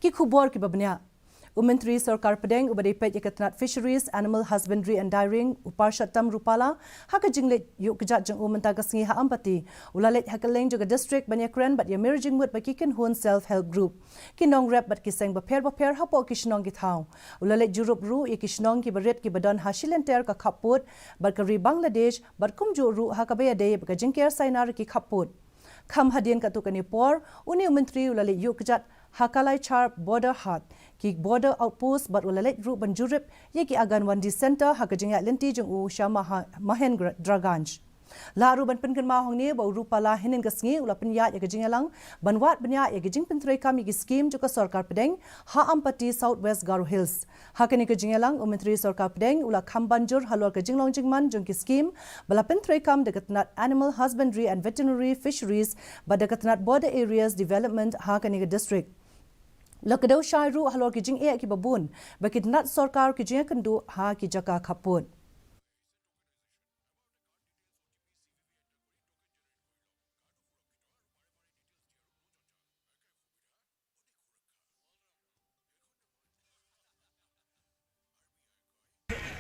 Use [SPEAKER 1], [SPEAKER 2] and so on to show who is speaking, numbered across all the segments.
[SPEAKER 1] ki khubor ki babnya. Myntri Sorkar Pdeng ubade pet Tnat Fisheries, Animal Husbandry and Dairying Parshot-Tam rupala haka jingle yuk kejat jeng umenta kasngi ha ampati ulalet hakaleng juga district banyak keren bat ya merging mut bakikin hun self-help group kinong rep bat kiseng baper hapo kisnong githau ulalet jurup ru ya kisnong ki baret ki badan hasilenter ka khaput bat kari Bangladesh bat kumju ru hakabaya de baka jingker sainar ki khaput kham hadien katukani por uni Myntri ulalet yuk kejat hakalai char border hat ki border outpost bat ulalet ru banjurip ye ki agan wandi center hakajingya lenti jeng u shama mahen draganj la ru ban penken ma hongni ba rupala hinin gasngi ula Pynïaid ya gajingya lang banwat banya ya gajing Myntri kami ki scheme juga Sorkar Pdeng ha ampati southwest Garo Hills hakani gajingya lang Myntri Sorkar Pdeng ula kham banjur halor gajing longjingman jeng ki scheme bala Myntri kam dekat Tnat Animal Husbandry and Veterinary Fisheries ba dekat Tnat border areas development hakani district Lakadau Shairu halor ki jing ki babun baki Tnat Sorkar ki jing kendu ha ki jaka khapun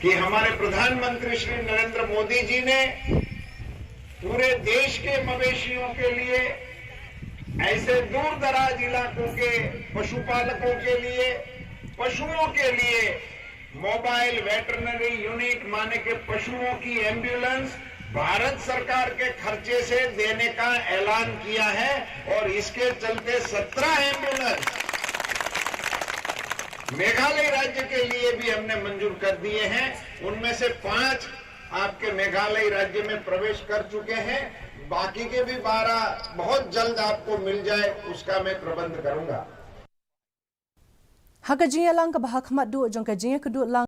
[SPEAKER 2] कि हमारे प्रधानमंत्री श्री नरेंद्र मोदी जी ने पूरे देश के मवेशियों के लिए ऐसे दूर दराज इलाकों के पशुपालकों के लिए पशुओं के लिए मोबाइल वेटरनरी यूनिट माने के पशुओं की एम्बुलेंस भारत सरकार के खर्चे से देने का ऐलान किया है और इसके चलते 17 एम्बुलेंस मेघालय राज्य के लिए भी हमने मंजूर कर दिए हैं। उनमें से 5 आपके मेघालय राज्य में प्रवेश कर चुके हैं, बाकी के भी 12 बहुत जल्द आपको मिल जाए उसका मैं प्रबंध करूंगा।
[SPEAKER 1] Haka jinga lang ka bahak madu jong ka jinga kudu lang